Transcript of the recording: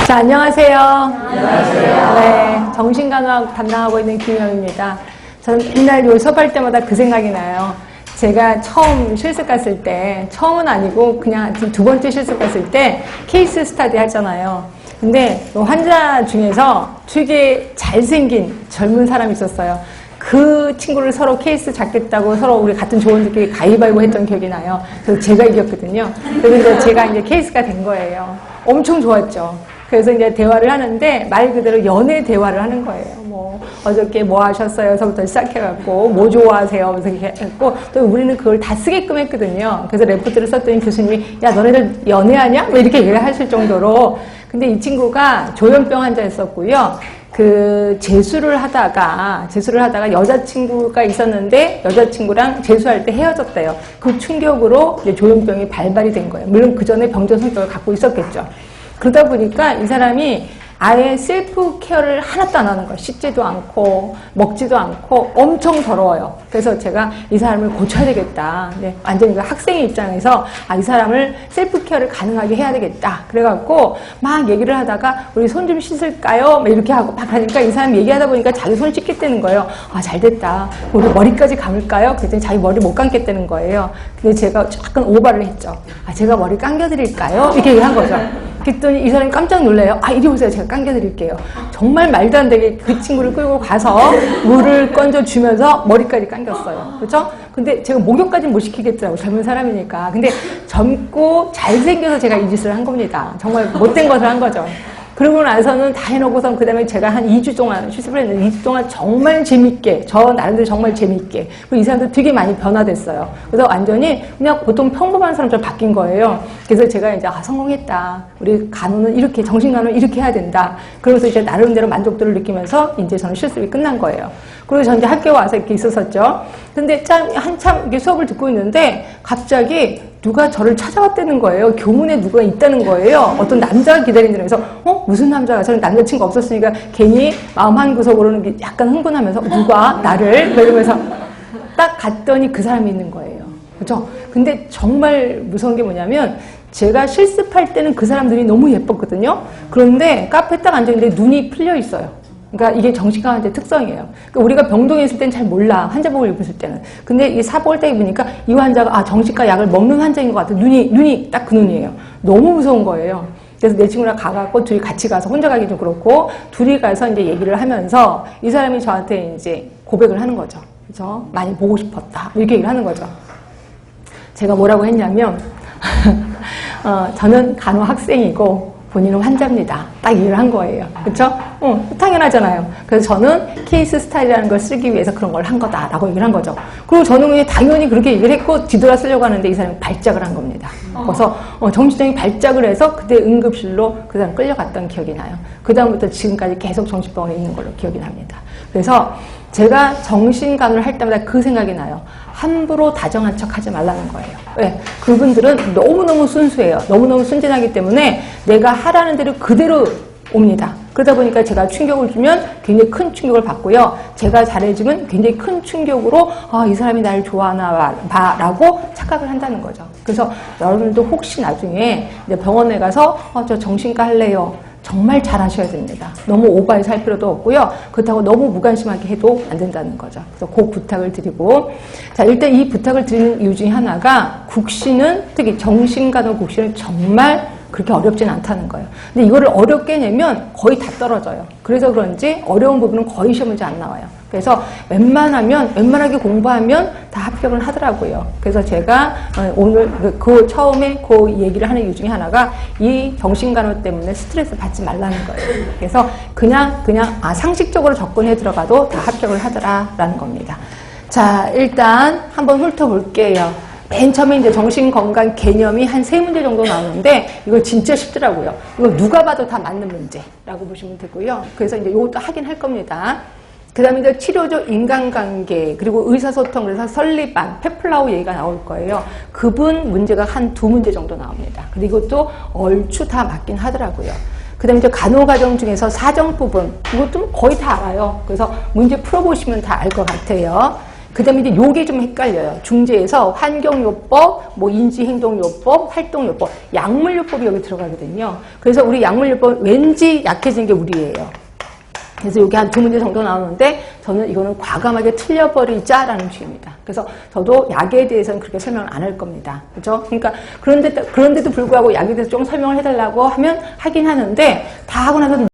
자, 안녕하세요. 안녕하세요. 네, 정신간호학 담당하고 있는 김영입니다. 저는 맨날 요 수업할 때마다 그 생각이 나요. 제가 처음 실습 갔을 때, 처음은 아니고 그냥 두 번째 실습 갔을 때 케이스 스터디 하잖아요. 근데 환자 중에서 되게 잘생긴 젊은 사람이 있었어요. 그 친구를 서로 케이스 잡겠다고 서로 우리 같은 조원들끼리 가위바위보 했던 기억이 나요. 그래서 제가 이겼거든요. 그래서 제가 이제 케이스가 된 거예요. 엄청 좋았죠. 그래서 이제 대화를 하는데 말 그대로 연애 대화를 하는 거예요. 뭐 어저께 뭐 하셨어요?서부터 시작해갖고 뭐 좋아하세요? 그래서 이렇게 했고 또 우리는 그걸 다 쓰게끔 했거든요. 그래서 레포트를 썼더니 교수님이 야 너네들 연애하냐? 뭐 이렇게 얘기를 하실 정도로. 근데 이 친구가 조현병 환자였었고요. 그 재수를 하다가 여자친구가 있었는데 여자친구랑 재수할 때 헤어졌대요. 그 충격으로 이제 조현병이 발발이 된 거예요. 물론 그 전에 병정 성격을 갖고 있었겠죠. 그러다 보니까 이 사람이 아예 셀프 케어를 하나도 안 하는 거예요. 씻지도 않고 먹지도 않고 엄청 더러워요. 그래서 제가 이 사람을 고쳐야 되겠다. 네, 완전히 그 학생의 입장에서 이 사람을 셀프 케어를 가능하게 해야 되겠다. 그래갖고 막 얘기를 하다가 우리 손 좀 씻을까요? 이렇게 하고 막 하니까 이 사람이 얘기하다 보니까 자기 손 씻겠다는 거예요. 잘 됐다. 우리 머리까지 감을까요? 그랬더니 자기 머리 못 감겠다는 거예요. 근데 제가 약간 오바를 했죠. 제가 머리 감겨드릴까요? 이렇게 얘기를 한 거죠. 그랬더니 이 사람이 깜짝 놀래요. 이리 오세요. 제가 감겨드릴게요. 정말 말도 안 되게 그 친구를 끌고 가서 물을 건져주면서 머리까지 감겼어요. 그렇죠? 근데 제가 목욕까지는 못 시키겠더라고요. 젊은 사람이니까. 근데 젊고 잘생겨서 제가 이 짓을 한 겁니다. 정말 못된 것을 한 거죠. 그러고 나서는 다 해놓고선 그 다음에 제가 한 2주 동안 실습을 했는데 2주 동안 정말 재밌게 저 나름대로 정말 재밌게 그리고 이 사람도 되게 많이 변화됐어요. 그래서 완전히 그냥 보통 평범한 사람처럼 바뀐 거예요. 그래서 제가 이제 성공했다. 우리 간호는 이렇게 정신간호는 이렇게 해야 된다. 그러면서 이제 나름대로 만족도를 느끼면서 이제 저는 실습이 끝난 거예요. 그리고 전 이제 학교에 와서 이렇게 있었었죠. 근데 한참 이렇게 수업을 듣고 있는데 갑자기 누가 저를 찾아왔다는 거예요. 교문에 누가 있다는 거예요. 어떤 남자가 기다린다면서 무슨 남자가 저는 남자친구 없었으니까 괜히 마음 한구석으로는 약간 흥분하면서 누가 나를 이러면서 딱 갔더니 그 사람이 있는 거예요. 그렇죠? 근데 정말 무서운 게 뭐냐면 제가 실습할 때는 그 사람들이 너무 예뻤거든요. 그런데 카페에 딱 앉아있는데 눈이 풀려 있어요. 그러니까 이게 정신과 환자의 특성이에요. 그러니까 우리가 병동에 있을 때는 잘 몰라. 환자복을 입었을 때는. 근데 이 사복을 딱 입으니까 이 환자가 정신과 약을 먹는 환자인 것 같아. 눈이 딱 그 눈이에요. 너무 무서운 거예요. 그래서 내 친구랑 가갖고 둘이 같이 가서 혼자 가기 좀 그렇고 둘이 가서 이제 얘기를 하면서 이 사람이 저한테 이제 고백을 하는 거죠. 그죠? 많이 보고 싶었다. 이렇게 얘기를 하는 거죠. 제가 뭐라고 했냐면 저는 간호 학생이고 본인은 환자입니다. 딱 얘기를 한 거예요. 그렇죠? 당연하잖아요. 그래서 저는 케이스 스타일이라는 걸 쓰기 위해서 그런 걸 한 거다라고 얘기를 한 거죠. 그리고 저는 당연히 그렇게 얘기를 했고 뒤돌아 쓰려고 하는데 이 사람이 발작을 한 겁니다. 그래서 정신적인 발작을 해서 그때 응급실로 그 사람 끌려갔던 기억이 나요. 그 다음부터 지금까지 계속 정신병원에 있는 걸로 기억이 납니다. 그래서 제가 정신간호를 할 때마다 그 생각이 나요. 함부로 다정한 척 하지 말라는 거예요. 왜? 그분들은 너무너무 순수해요. 너무너무 순진하기 때문에 내가 하라는 대로 그대로 옵니다. 그러다 보니까 제가 충격을 주면 굉장히 큰 충격을 받고요. 제가 잘해주면 굉장히 큰 충격으로 이 사람이 나를 좋아하나 봐라고 착각을 한다는 거죠. 그래서 여러분들도 혹시 나중에 이제 병원에 가서 저 정신과 할래요. 정말 잘 하셔야 됩니다. 너무 오버해서 할 필요도 없고요. 그렇다고 너무 무관심하게 해도 안 된다는 거죠. 그래서 그 부탁을 드리고 자 일단 이 부탁을 드리는 이유 중에 하나가 국시는 특히 정신간호 국시는 정말 그렇게 어렵진 않다는 거예요. 근데 이거를 어렵게 내면 거의 다 떨어져요. 그래서 그런지 어려운 부분은 거의 시험 문제 안 나와요. 그래서 웬만하게 공부하면 다 합격을 하더라고요. 그래서 제가 오늘 처음에 그 얘기를 하는 이유 중에 하나가 이 정신간호 때문에 스트레스 받지 말라는 거예요. 그래서 그냥 상식적으로 접근해 들어가도 다 합격을 하더라라는 겁니다. 자, 일단 한번 훑어볼게요. 맨 처음에 이제 정신건강 개념이 한 3문제 정도 나오는데 이거 진짜 쉽더라고요. 이거 누가 봐도 다 맞는 문제라고 보시면 되고요. 그래서 이제 이것도 하긴 할 겁니다. 그 다음에 이제 치료적 인간관계, 그리고 의사소통, 그래서 설리반, 페플라우 얘기가 나올 거예요. 그분 문제가 한 2문제 정도 나옵니다. 그리고 또 얼추 다 맞긴 하더라고요. 그 다음에 이제 간호과정 중에서 사정 부분, 이것도 거의 다 알아요. 그래서 문제 풀어보시면 다 알 것 같아요. 그 다음에 이제 요게 좀 헷갈려요. 중재에서 환경요법, 뭐 인지행동요법, 활동요법, 약물요법이 여기 들어가거든요. 그래서 우리 약물요법 왠지 약해진 게 우리예요. 그래서 여기 한 두 문제 정도 나오는데 저는 이거는 과감하게 틀려버리자라는 주의입니다. 그래서 저도 약에 대해서는 그렇게 설명을 안 할 겁니다. 그죠? 그러니까 그런데도 불구하고 약에 대해서 좀 설명을 해달라고 하면 하긴 하는데 다 하고 나서